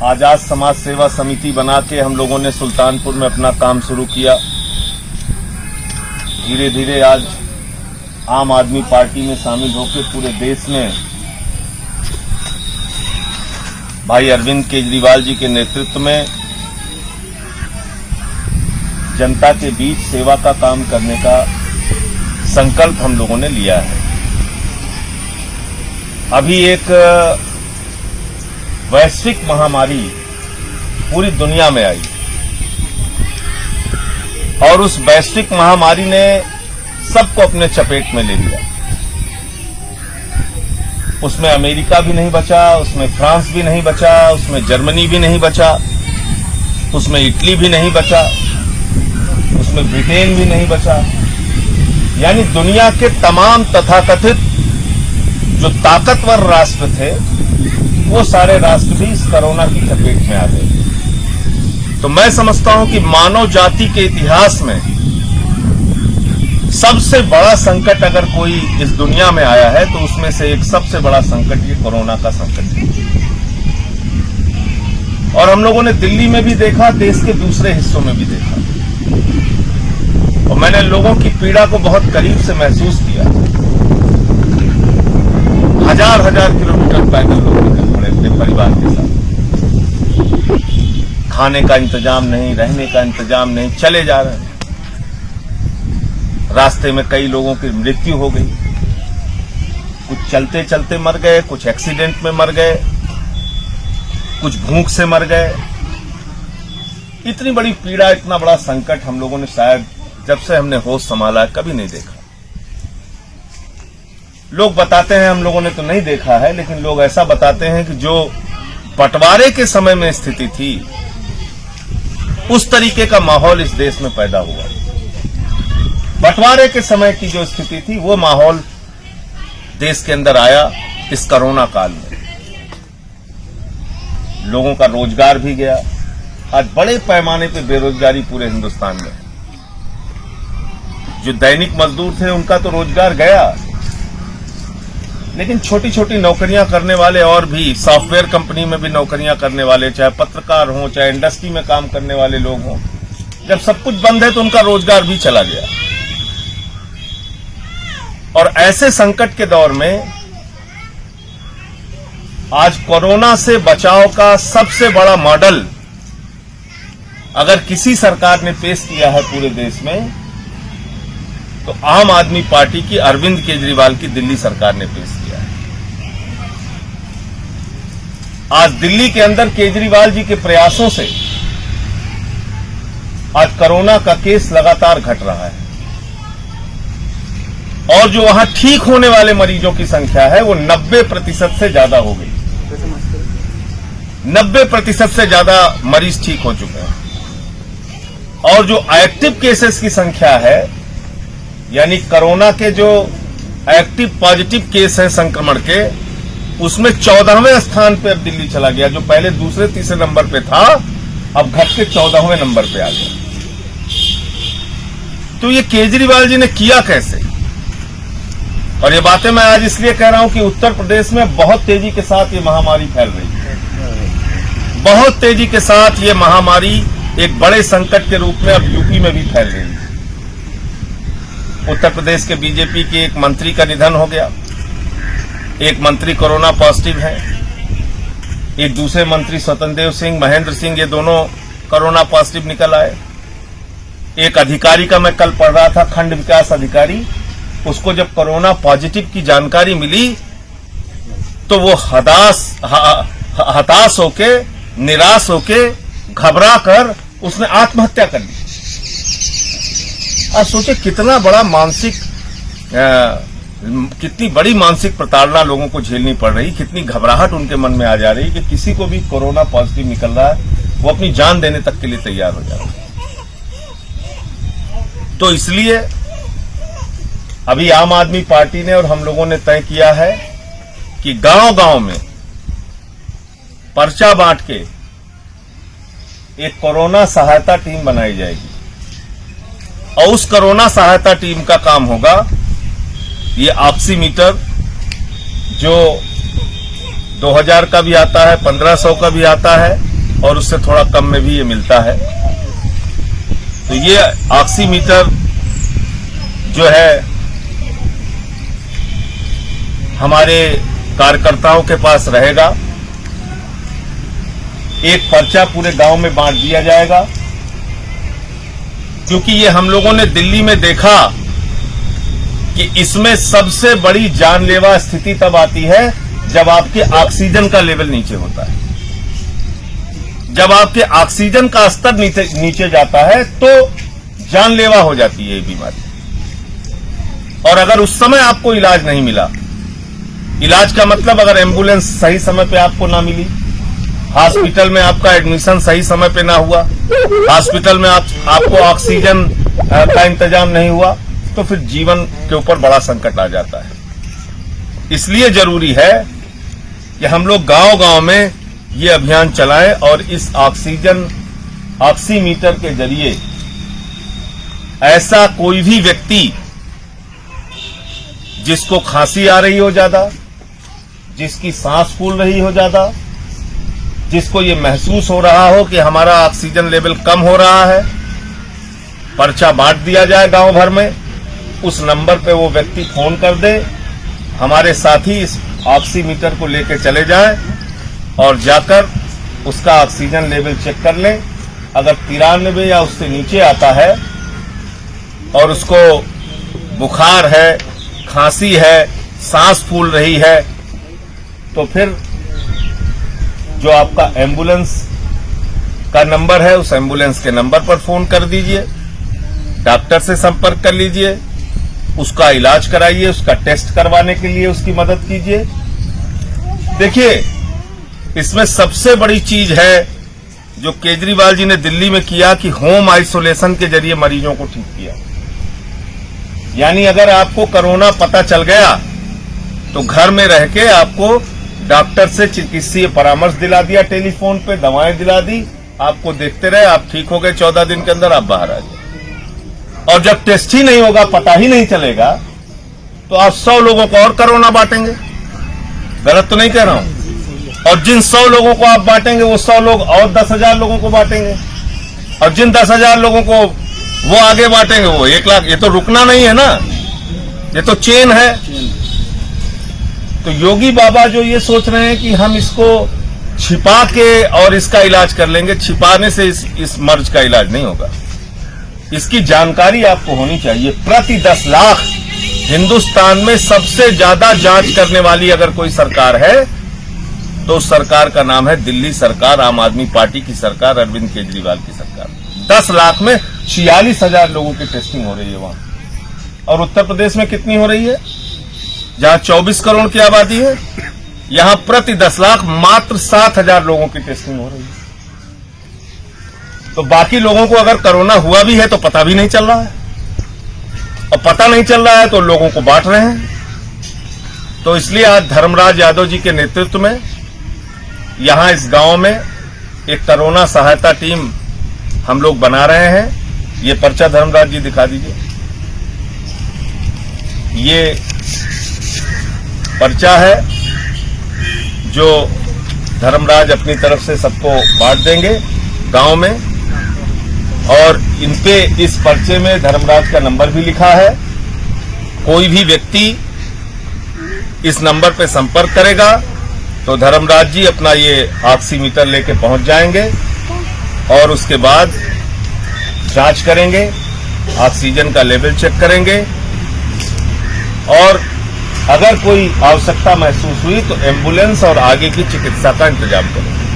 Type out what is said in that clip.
आजाद समाज सेवा समिति बना के हम लोगों ने सुल्तानपुर में अपना काम शुरू किया। धीरे धीरे आज आम आदमी पार्टी में शामिल होकर पूरे देश में भाई अरविंद केजरीवाल जी के नेतृत्व में जनता के बीच सेवा का काम करने का संकल्प हम लोगों ने लिया है। अभी एक वैश्विक महामारी पूरी दुनिया में आई और उस वैश्विक महामारी ने सबको अपने चपेट में ले लिया। उसमें अमेरिका भी नहीं बचा, उसमें फ्रांस भी नहीं बचा, उसमें जर्मनी भी नहीं बचा, उसमें इटली भी नहीं बचा, उसमें ब्रिटेन भी नहीं बचा। यानी दुनिया के तमाम तथाकथित जो ताकतवर राष्ट्र थे वो सारे राष्ट्र भी इस कोरोना की चपेट में आ गए। तो मैं समझता हूं कि मानव जाति के इतिहास में सबसे बड़ा संकट अगर कोई इस दुनिया में आया है तो उसमें से एक सबसे बड़ा संकट ये कोरोना का संकट है। और हम लोगों ने दिल्ली में भी देखा, देश के दूसरे हिस्सों में भी देखा और मैंने लोगों की पीड़ा को बहुत करीब से महसूस किया। हजार हजार किलोमीटर पैदल लोग निकल पड़े अपने परिवार के साथ। खाने का इंतजाम नहीं, रहने का इंतजाम नहीं, चले जा रहे हैं। रास्ते में कई लोगों की मृत्यु हो गई, कुछ चलते चलते मर गए, कुछ एक्सीडेंट में मर गए, कुछ भूख से मर गए। इतनी बड़ी पीड़ा, इतना बड़ा संकट हम लोगों ने शायद जब से हमने होश संभाला कभी नहीं देखा। लोग बताते हैं, हम लोगों ने तो नहीं देखा है, लेकिन लोग ऐसा बताते हैं कि जो बंटवारे के समय में स्थिति थी उस तरीके का माहौल इस देश में पैदा हुआ। बंटवारे के समय की जो स्थिति थी वो माहौल देश के अंदर आया इस कोरोना काल में। लोगों का रोजगार भी गया। आज बड़े पैमाने पे बेरोजगारी पूरे हिंदुस्तान में। जो दैनिक मजदूर थे उनका तो रोजगार गया, लेकिन छोटी छोटी नौकरियां करने वाले और भी, सॉफ्टवेयर कंपनी में भी नौकरियां करने वाले, चाहे पत्रकार हों, चाहे इंडस्ट्री में काम करने वाले लोग हों, जब सब कुछ बंद है तो उनका रोजगार भी चला गया। और ऐसे संकट के दौर में आज कोरोना से बचाव का सबसे बड़ा मॉडल अगर किसी सरकार ने पेश किया है पूरे देश में तो आम आदमी पार्टी की अरविंद केजरीवाल की दिल्ली सरकार ने पेश किया है। आज दिल्ली के अंदर केजरीवाल जी के प्रयासों से आज कोरोना का केस लगातार घट रहा है और जो वहां ठीक होने वाले मरीजों की संख्या है वो 90% से ज्यादा हो गई। 90% से ज्यादा मरीज ठीक हो चुके हैं और जो एक्टिव केसेस की संख्या है, यानी कोरोना के जो एक्टिव पॉजिटिव केस हैं संक्रमण के, उसमें 14वें स्थान पे अब दिल्ली चला गया। जो पहले दूसरे तीसरे नंबर पे था अब घट के 14वें नंबर पे आ गया। तो ये केजरीवाल जी ने किया कैसे? और ये बातें मैं आज इसलिए कह रहा हूं कि उत्तर प्रदेश में बहुत तेजी के साथ ये महामारी फैल रही है। बहुत तेजी के साथ ये महामारी एक बड़े संकट के रूप में अब यूपी में भी फैल रही है। उत्तर प्रदेश के बीजेपी के एक मंत्री का निधन हो गया। एक मंत्री कोरोना पॉजिटिव है, एक दूसरे मंत्री स्वतंत्र देव सिंह, महेंद्र सिंह, ये दोनों कोरोना पॉजिटिव निकल आए। एक अधिकारी का मैं कल पढ़ रहा था, खंड विकास अधिकारी, उसको जब कोरोना पॉजिटिव की जानकारी मिली तो वो हताश होके, निराश होके, घबरा कर उसने आत्महत्या कर ली। आज सोचे कितना बड़ा कितनी बड़ी मानसिक प्रताड़ना लोगों को झेलनी पड़ रही, कितनी घबराहट उनके मन में आ जा रही कि किसी को भी कोरोना पॉजिटिव निकल रहा है वो अपनी जान देने तक के लिए तैयार हो जा रहा है। तो इसलिए अभी आम आदमी पार्टी ने और हम लोगों ने तय किया है कि गांव-गांव में पर्चा बांट के एक कोरोना सहायता टीम बनाई जाएगी और उस कोरोना सहायता टीम का काम होगा ये ऑक्सीमीटर, जो 2000 का भी आता है, 1500 का भी आता है, और उससे थोड़ा कम में भी ये मिलता है। तो ये ऑक्सीमीटर जो है हमारे कार्यकर्ताओं के पास रहेगा। एक पर्चा पूरे गांव में बांट दिया जाएगा, क्योंकि ये हम लोगों ने दिल्ली में देखा कि इसमें सबसे बड़ी जानलेवा स्थिति तब आती है जब आपके ऑक्सीजन का लेवल नीचे होता है। जब आपके ऑक्सीजन का स्तर नीचे जाता है तो जानलेवा हो जाती है ये बीमारी। और अगर उस समय आपको इलाज नहीं मिला, इलाज का मतलब अगर एम्बुलेंस सही समय पे आपको ना मिली, हॉस्पिटल में आपका एडमिशन सही समय पे ना हुआ, हॉस्पिटल में आपको ऑक्सीजन का इंतजाम नहीं हुआ, तो फिर जीवन के ऊपर बड़ा संकट आ जाता है। इसलिए जरूरी है कि हम लोग गांव-गांव में ये अभियान चलाएं और इस ऑक्सीमीटर के जरिए ऐसा कोई भी व्यक्ति जिसको खांसी आ रही हो ज्यादा, जिसकी सांस फूल रही हो ज्यादा, जिसको ये महसूस हो रहा हो कि हमारा ऑक्सीजन लेवल कम हो रहा है, पर्चा बांट दिया जाए गांव भर में। उस नंबर पे वो व्यक्ति फोन कर दे, हमारे साथी इस ऑक्सीमीटर को लेके चले जाएं और जाकर उसका ऑक्सीजन लेवल चेक कर लें। अगर 93 या उससे नीचे आता है और उसको बुखार है, खांसी है, सांस फूल रही है, तो फिर जो आपका एम्बुलेंस का नंबर है उस एम्बुलेंस के नंबर पर फोन कर दीजिए, डॉक्टर से संपर्क कर लीजिए, उसका इलाज कराइए, उसका टेस्ट करवाने के लिए उसकी मदद कीजिए। देखिए, इसमें सबसे बड़ी चीज है जो केजरीवाल जी ने दिल्ली में किया कि होम आइसोलेशन के जरिए मरीजों को ठीक किया। यानी अगर आपको कोरोना पता चल गया तो घर में रह के आपको डॉक्टर से चिकित्सीय परामर्श दिला दिया, टेलीफोन पे दवाएं दिला दी, आपको देखते रहे, आप ठीक हो गए, 14 दिन के अंदर आप बाहर आ जाए। और जब टेस्ट ही नहीं होगा, पता ही नहीं चलेगा, तो आप 100 लोगों को और कोरोना बांटेंगे। गलत तो नहीं कह रहा हूं। और जिन 100 लोगों को आप बांटेंगे वो 100 लोग और 10,000 लोगों को बांटेंगे, और जिन 10,000 लोगों को वो आगे बांटेंगे वो 1 लाख। ये तो रुकना नहीं है ना, ये तो चेन है। तो योगी बाबा जो ये सोच रहे हैं कि हम इसको छिपा के और इसका इलाज कर लेंगे, छिपाने से इस मर्ज का इलाज नहीं होगा। इसकी जानकारी आपको होनी चाहिए। प्रति 10 लाख हिंदुस्तान में सबसे ज्यादा जांच करने वाली अगर कोई सरकार है तो उस सरकार का नाम है दिल्ली सरकार, आम आदमी पार्टी की सरकार, अरविंद केजरीवाल की सरकार। 10 लाख में 46,000 लोगों की टेस्टिंग हो रही है वहां। और उत्तर प्रदेश में कितनी हो रही है, जहां 24 करोड़ की आबादी है, यहां प्रति 10 लाख मात्र 7,000 लोगों की टेस्टिंग हो रही है। तो बाकी लोगों को अगर कोरोना हुआ भी है तो पता भी नहीं चल रहा है, और पता नहीं चल रहा है तो लोगों को बांट रहे हैं। तो इसलिए आज धर्मराज यादव जी के नेतृत्व में यहां इस गांव में एक कोरोना सहायता टीम हम लोग बना रहे हैं। ये पर्चा धर्मराज जी दिखा दीजिए। ये पर्चा है जो धर्मराज अपनी तरफ से सबको बांट देंगे गांव में, और इनपे इस पर्चे में धर्मराज का नंबर भी लिखा है। कोई भी व्यक्ति इस नंबर पे संपर्क करेगा तो धर्मराज जी अपना ये ऑक्सीमीटर लेके पहुंच जाएंगे और उसके बाद जांच करेंगे, ऑक्सीजन का लेवल चेक करेंगे, और अगर कोई आवश्यकता महसूस हुई तो एम्बुलेंस और आगे की चिकित्सा का इंतजाम करेंगे।